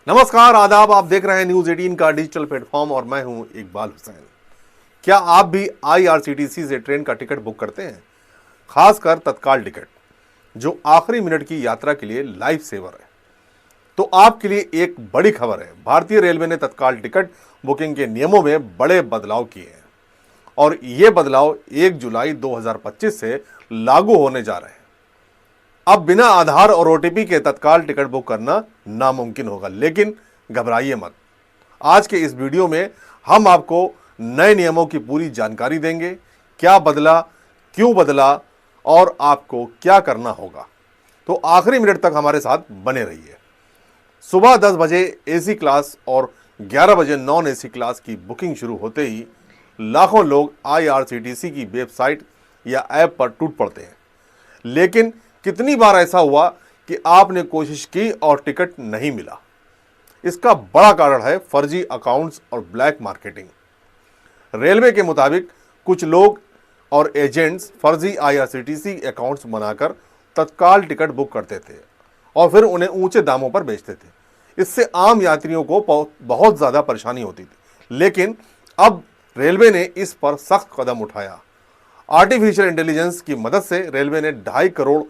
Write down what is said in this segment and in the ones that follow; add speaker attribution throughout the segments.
Speaker 1: नमस्कार, आदाब। आप देख रहे हैं न्यूज 18 का डिजिटल प्लेटफॉर्म और मैं हूं इकबाल हुसैन। क्या आप भी आईआरसीटीसी से ट्रेन का टिकट बुक करते हैं, खासकर तत्काल टिकट, जो आखिरी मिनट की यात्रा के लिए लाइफ सेवर है? तो आपके लिए एक बड़ी खबर है। भारतीय रेलवे ने तत्काल टिकट बुकिंग के नियमों में बड़े बदलाव किए हैं और ये बदलाव 1 जुलाई 2025 से लागू होने जा रहे हैं। अब बिना आधार और ओटीपी के तत्काल टिकट बुक करना नामुमकिन होगा, लेकिन घबराइए मत। आज के इस वीडियो में हम आपको नए नियमों की पूरी जानकारी देंगे। क्या बदला, क्यों बदला और आपको क्या करना होगा। तो आखिरी मिनट तक हमारे साथ बने रहिए। सुबह 10 बजे एसी क्लास और 11 बजे नॉन एसी क्लास की बुकिंग शुरू होते ही लाखों लोग आईआरसीटीसी की वेबसाइट या ऐप पर टूट पड़ते हैं। लेकिन कितनी बार ऐसा हुआ कि आपने कोशिश की और टिकट नहीं मिला? इसका बड़ा कारण है फर्जी अकाउंट्स और ब्लैक मार्केटिंग। रेलवे के मुताबिक कुछ लोग और एजेंट्स फर्जी आईआरसीटीसी अकाउंट्स बनाकर तत्काल टिकट बुक करते थे और फिर उन्हें ऊंचे दामों पर बेचते थे। इससे आम यात्रियों को बहुत ज़्यादा परेशानी होती थी। लेकिन अब रेलवे ने इस पर सख्त कदम उठाया। आर्टिफिशियल इंटेलिजेंस की मदद से रेलवे ने 2.5 करोड़,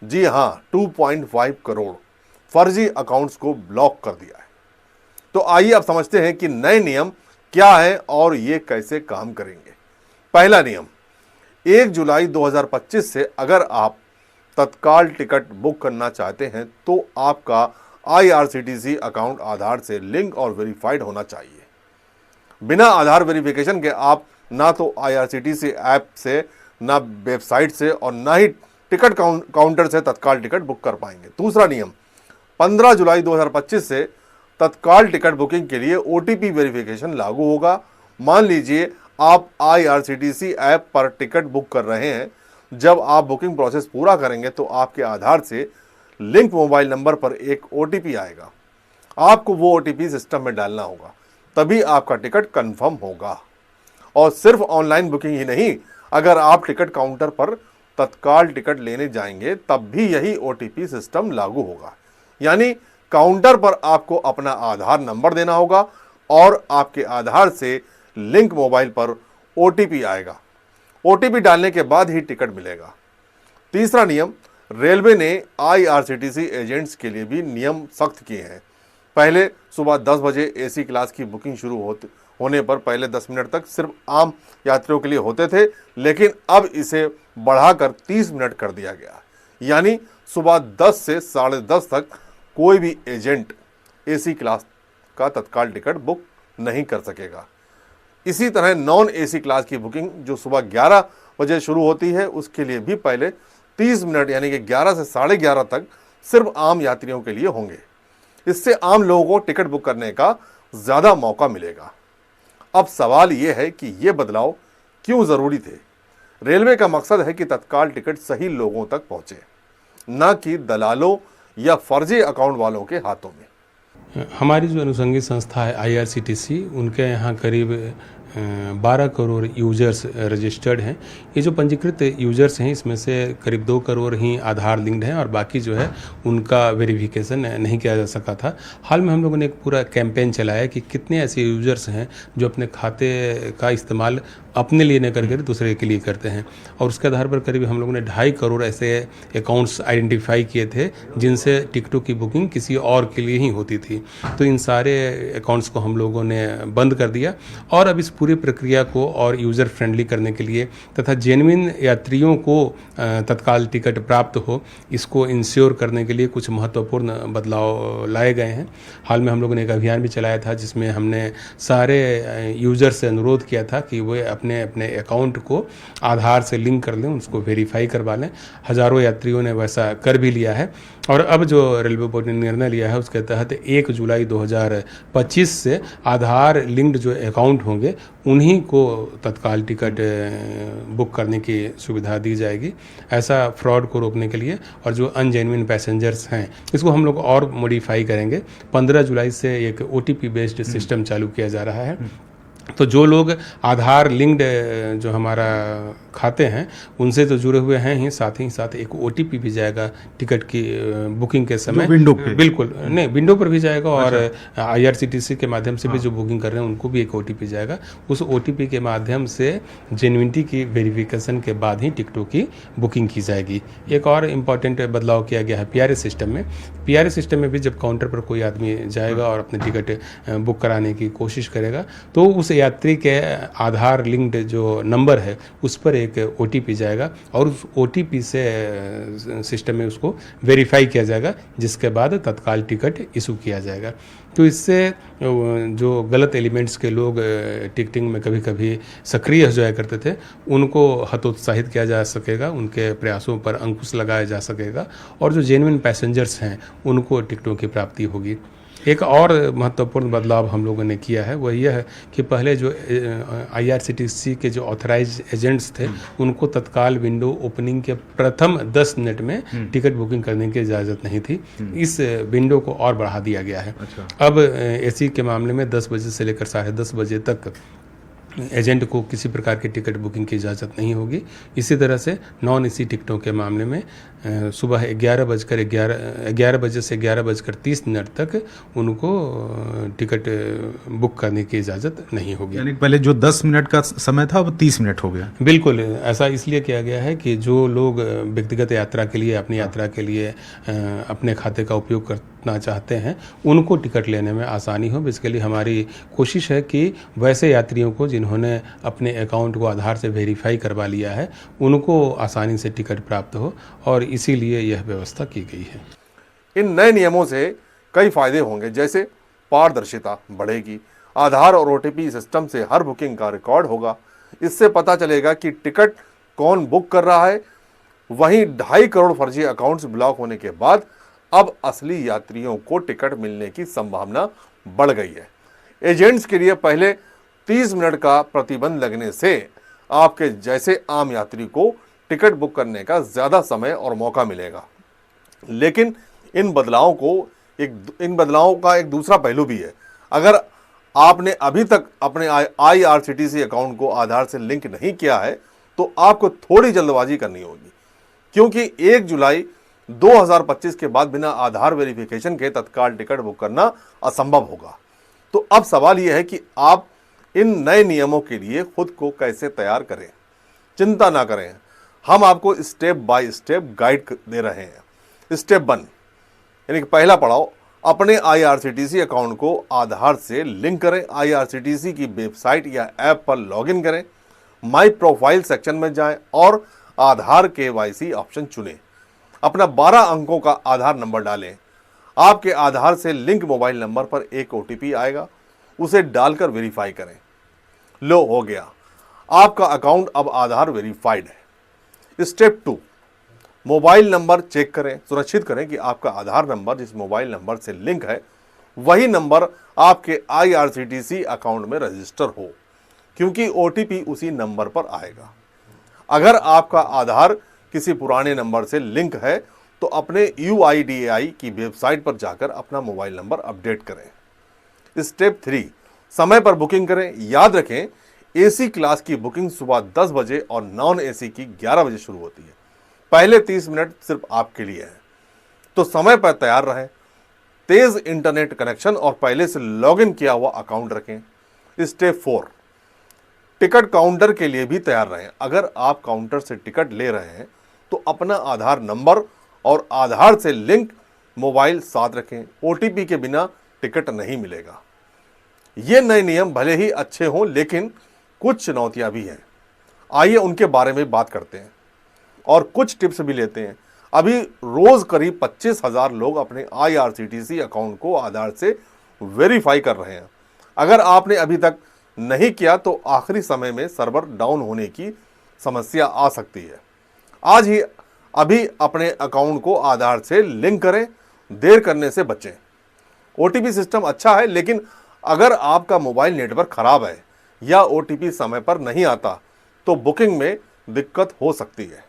Speaker 1: जी हाँ 2.5 करोड़ फर्जी अकाउंट्स को ब्लॉक कर दिया है। तो आइए अब समझते हैं कि नए नियम क्या है और ये कैसे काम करेंगे। पहला नियम, 1 जुलाई 2025 से अगर आप तत्काल टिकट बुक करना चाहते हैं तो आपका आईआरसीटीसी अकाउंट आधार से लिंक और वेरीफाइड होना चाहिए। बिना आधार वेरिफिकेशन के आप ना तो आईआरसीटीसी ऐप से, ना वेबसाइट से और ना ही टिकट काउंटर से तत्काल टिकट बुक कर पाएंगे। दूसरा नियम, 15 जुलाई 2025 से तत्काल टिकट बुकिंग के लिए ओटीपी वेरिफिकेशन लागू होगा। मान लीजिए आप आईआरसीटीसी ऐप पर टिकट बुक कर रहे हैं। जब आप बुकिंग प्रोसेस पूरा करेंगे तो आपके आधार से लिंक मोबाइल नंबर पर एक ओटीपी आएगा। आपको वो ओटीपी सिस्टम में डालना होगा, तभी आपका टिकट कंफर्म होगा। और सिर्फ ऑनलाइन बुकिंग ही नहीं, अगर आप टिकट काउंटर पर तत्काल टिकट लेने जाएंगे तब भी यही ओटीपी सिस्टम लागू होगा। यानी काउंटर पर आपको अपना आधार नंबर देना होगा और आपके आधार से लिंक मोबाइल पर ओटीपी आएगा। ओटीपी डालने के बाद ही टिकट मिलेगा। तीसरा नियम, रेलवे ने आईआरसीटीसी एजेंट्स के लिए भी नियम सख्त किए हैं। पहले सुबह 10 बजे एसी क्लास की बुकिंग शुरू होने पर पहले 10 मिनट तक सिर्फ आम यात्रियों के लिए होते थे, लेकिन अब इसे बढ़ाकर 30 मिनट कर दिया गया। यानी सुबह 10 से 10:30 तक कोई भी एजेंट एसी क्लास का तत्काल टिकट बुक नहीं कर सकेगा। इसी तरह नॉन एसी क्लास की बुकिंग जो सुबह 11 बजे शुरू होती है, उसके लिए भी पहले 30 मिनट यानी कि 11 से 11:30 तक सिर्फ आम यात्रियों के लिए होंगे। इससे आम लोगों को टिकट बुक करने का ज़्यादा मौका मिलेगा। अब सवाल ये है कि ये बदलाव क्यों ज़रूरी थे? रेलवे का मकसद है कि तत्काल टिकट सही लोगों तक पहुंचे, न कि दलालों या फर्जी अकाउंट वालों के हाथों में।
Speaker 2: हमारी जो अनुषंगी संस्था है आईआरसीटीसी, उनके यहाँ करीब 12 करोड़ यूजर्स रजिस्टर्ड हैं। ये जो पंजीकृत यूजर्स हैं इसमें से करीब 2 करोड़ ही आधार लिंक्ड हैं और बाकी जो है उनका वेरिफिकेशन नहीं किया जा सका था। हाल में हम लोगों ने एक पूरा कैंपेन चलाया कि कितने ऐसे यूजर्स हैं जो अपने खाते का इस्तेमाल अपने लिए न करके दूसरे के लिए करते हैं, और उसके आधार पर करीब हम लोगों ने 2.5 करोड़ ऐसे अकाउंट्स आइडेंटिफाई किए थे जिनसे टिकटों की बुकिंग किसी और के लिए ही होती थी। तो इन सारे अकाउंट्स को हम लोगों ने बंद कर दिया और अब इस पूरी प्रक्रिया को और यूज़र फ्रेंडली करने के लिए तथा जेन्युइन यात्रियों को तत्काल टिकट प्राप्त हो, इसको इंश्योर करने के लिए कुछ महत्वपूर्ण बदलाव लाए गए हैं। हाल में हम लोगों ने एक अभियान भी चलाया था जिसमें हमने सारे यूज़र से अनुरोध किया था कि वे अपने अपने अकाउंट को आधार से लिंक कर लें, उसको वेरीफाई करवा लें। हज़ारों यात्रियों ने वैसा कर भी लिया है और अब जो रेलवे बोर्ड ने निर्णय लिया है उसके तहत 1 जुलाई 2025 से आधार लिंक्ड जो अकाउंट होंगे उन्हीं को तत्काल टिकट बुक करने की सुविधा दी जाएगी। ऐसा फ्रॉड को रोकने के लिए और जो अनजेन्युइन पैसेंजर्स हैं इसको हम लोग और मॉडिफाई करेंगे। 15 जुलाई से एक OTP बेस्ड सिस्टम चालू किया जा रहा है तो जो लोग आधार लिंक्ड जो हमारा खाते हैं उनसे तो जुड़े हुए हैं ही साथ एक ओटीपी भी जाएगा टिकट की बुकिंग के समय
Speaker 3: विंडो पे
Speaker 2: बिल्कुल नहीं विंडो पर भी जाएगा और आईआरसीटीसी के माध्यम से भी जो बुकिंग कर रहे हैं उनको भी एक ओटीपी जाएगा। उस ओटीपी के माध्यम से जेन्युइनिटी की वेरिफिकेशन के बाद ही टिकटों की बुकिंग की जाएगी। एक और इम्पॉर्टेंट बदलाव किया गया है पीआरए सिस्टम में। पीआरए सिस्टम में भी जब काउंटर पर कोई आदमी जाएगा और अपने टिकट बुक कराने की कोशिश करेगा तो उस यात्री के आधार लिंक्ड जो नंबर है उस पर एक ओटीपी जाएगा और उस ओटीपी से सिस्टम में उसको वेरीफाई किया जाएगा, जिसके बाद तत्काल टिकट इशू किया जाएगा। तो इससे जो गलत एलिमेंट्स के लोग टिकटिंग में कभी कभी सक्रिय हो जाया करते थे उनको हतोत्साहित किया जा सकेगा, उनके प्रयासों पर अंकुश लगाया जा सकेगा और जो जेन्युइन पैसेंजर्स हैं उनको टिकटों की प्राप्ति होगी। एक और महत्वपूर्ण बदलाव हम लोगों ने किया है वह यह है कि पहले जो आईआरसीटीसी के जो ऑथराइज एजेंट्स थे उनको तत्काल विंडो ओपनिंग के प्रथम 10 मिनट में टिकट बुकिंग करने की इजाज़त नहीं थी। इस विंडो को और बढ़ा दिया गया है। अब एसी के मामले में 10 बजे से लेकर 10:30 बजे तक एजेंट को किसी प्रकार की टिकट बुकिंग की इजाज़त नहीं होगी। इसी तरह से नॉन एसी टिकटों के मामले में सुबह 11 बजे से 11:30 तक उनको टिकट बुक करने की इजाज़त नहीं होगी।
Speaker 3: यानी पहले जो 10 मिनट का समय था अब 30 मिनट हो गया।
Speaker 2: बिल्कुल, ऐसा इसलिए किया गया है कि जो लोग व्यक्तिगत यात्रा के लिए अपनी यात्रा के लिए अपने खाते का उपयोग करना चाहते हैं उनको टिकट लेने में आसानी हो। बेसिकली हमारी कोशिश है कि वैसे यात्रियों को जिन्होंने अपने अकाउंट को आधार से वेरीफाई करवा लिया है उनको आसानी से टिकट प्राप्त हो और इसीलिए यह व्यवस्था की गई है।
Speaker 1: इन नए नियमों से कई फायदे होंगे, जैसे पारदर्शिता बढ़ेगी, आधार और ओटीपी सिस्टम से हर बुकिंग का रिकॉर्ड होगा, इससे पता चलेगा कि टिकट कौन बुक कर रहा है। वहीं 2.5 करोड़ फर्जी अकाउंट्स ब्लॉक होने के बाद अब असली यात्रियों को टिकट मिलने की संभावना बढ़ गई है। एजेंट्स के लिए पहले 30 मिनट का प्रतिबंध लगने से आपके जैसे आम यात्री को टिकट बुक करने का ज़्यादा समय और मौका मिलेगा। लेकिन इन बदलावों का एक दूसरा पहलू भी है। अगर आपने अभी तक अपने आईआरसीटीसी अकाउंट को आधार से लिंक नहीं किया है तो आपको थोड़ी जल्दबाजी करनी होगी, क्योंकि 1 जुलाई 2025 के बाद बिना आधार वेरिफिकेशन के तत्काल टिकट बुक करना असंभव होगा। तो अब सवाल यह है कि आप इन नए नियमों के लिए खुद को कैसे तैयार करें। चिंता ना करें, हम आपको स्टेप बाय स्टेप गाइड दे रहे हैं। स्टेप 1 यानी कि पहला पड़ाव, अपने आईआरसीटीसी अकाउंट को आधार से लिंक करें। आईआरसीटीसी की वेबसाइट या ऐप पर लॉगिन करें, माई प्रोफाइल सेक्शन में जाएं और आधार केवाईसी ऑप्शन चुनें। अपना 12 अंकों का आधार नंबर डालें। आपके आधार से लिंक मोबाइल नंबर पर एक ओटीपी आएगा, उसे डालकर वेरीफाई करें। लो, हो गया, आपका अकाउंट अब आधार वेरीफाइड है। स्टेप 2, मोबाइल नंबर चेक करें। सुनिश्चित करें कि आपका आधार नंबर जिस मोबाइल नंबर से लिंक है वही नंबर आपके आईआरसीटीसी अकाउंट में रजिस्टर हो, क्योंकि ओटीपी उसी नंबर पर आएगा। अगर आपका आधार किसी पुराने नंबर से लिंक है तो अपने UIDAI की वेबसाइट पर जाकर अपना मोबाइल नंबर अपडेट करें। स्टेप 3, समय पर बुकिंग करें। याद रखें, एसी क्लास की बुकिंग सुबह 10 बजे और नॉन एसी की 11 बजे शुरू होती है। पहले 30 मिनट सिर्फ आपके लिए है, तो समय पर तैयार रहें। तेज इंटरनेट कनेक्शन और पहले से लॉगिन किया हुआ अकाउंट रखें। स्टेप 4, टिकट काउंटर के लिए भी तैयार रहें। अगर आप काउंटर से टिकट ले रहे हैं तो अपना आधार नंबर और आधार से लिंक मोबाइल साथ रखें। ओटीपी के बिना टिकट नहीं मिलेगा। ये नए नियम भले ही अच्छे हों, लेकिन कुछ चुनौतियां भी हैं। आइए उनके बारे में बात करते हैं और कुछ टिप्स भी लेते हैं। अभी रोज करीब 25,000 लोग अपने आईआरसीटीसी अकाउंट को आधार से वेरीफाई कर रहे हैं। अगर आपने अभी तक नहीं किया तो आखिरी समय में सर्वर डाउन होने की समस्या आ सकती है। आज ही अभी अपने अकाउंट को आधार से लिंक करें, देर करने से बचें। ओटीपी सिस्टम अच्छा है, लेकिन अगर आपका मोबाइल नेटवर्क खराब है या ओटीपी समय पर नहीं आता तो बुकिंग में दिक्कत हो सकती है।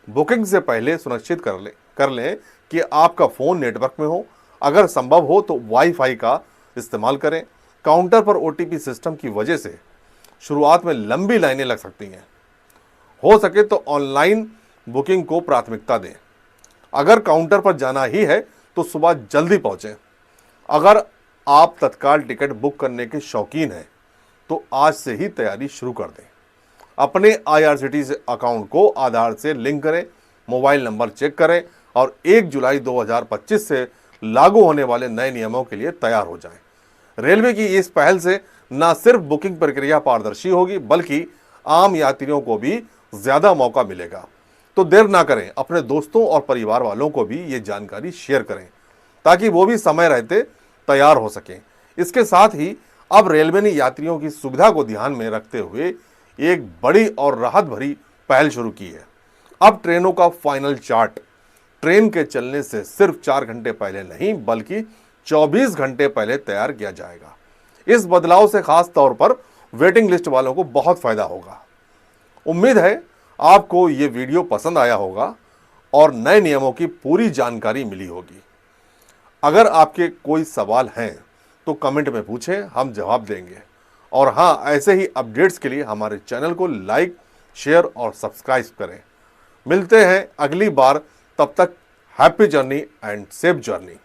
Speaker 1: बुकिंग से पहले सुनिश्चित कर लें कि आपका फ़ोन नेटवर्क में हो। अगर संभव हो तो वाईफाई का इस्तेमाल करें। काउंटर पर ओटीपी सिस्टम की वजह से शुरुआत में लंबी लाइनें लग सकती हैं। हो सके तो ऑनलाइन बुकिंग को प्राथमिकता दें। अगर काउंटर पर जाना ही है तो सुबह जल्दी पहुंचें। अगर आप तत्काल टिकट बुक करने के शौकीन हैं तो आज से ही तैयारी शुरू कर दें। अपने IRCTC अकाउंट को आधार से लिंक करें, मोबाइल नंबर चेक करें और 1 जुलाई 2025 से लागू होने वाले नए नियमों के लिए तैयार हो जाएं। रेलवे की इस पहल से न सिर्फ बुकिंग प्रक्रिया पारदर्शी होगी बल्कि आम यात्रियों को भी ज्यादा मौका मिलेगा। तो देर ना करें, अपने दोस्तों और परिवार वालों को भी ये जानकारी शेयर करें ताकि वो भी समय रहते तैयार हो सकें। इसके साथ ही अब रेलवे ने यात्रियों की सुविधा को ध्यान में रखते हुए एक बड़ी और राहत भरी पहल शुरू की है। अब ट्रेनों का फाइनल चार्ट ट्रेन के चलने से सिर्फ 4 घंटे पहले नहीं बल्कि 24 घंटे पहले तैयार किया जाएगा। इस बदलाव से खास तौर पर वेटिंग लिस्ट वालों को बहुत फायदा होगा। उम्मीद है आपको ये वीडियो पसंद आया होगा और नए नियमों की पूरी जानकारी मिली होगी। अगर आपके कोई सवाल हैं तो कमेंट में पूछें, हम जवाब देंगे। और हाँ, ऐसे ही अपडेट्स के लिए हमारे चैनल को लाइक, शेयर और सब्सक्राइब करें। मिलते हैं अगली बार, तब तक happy journey and safe journey.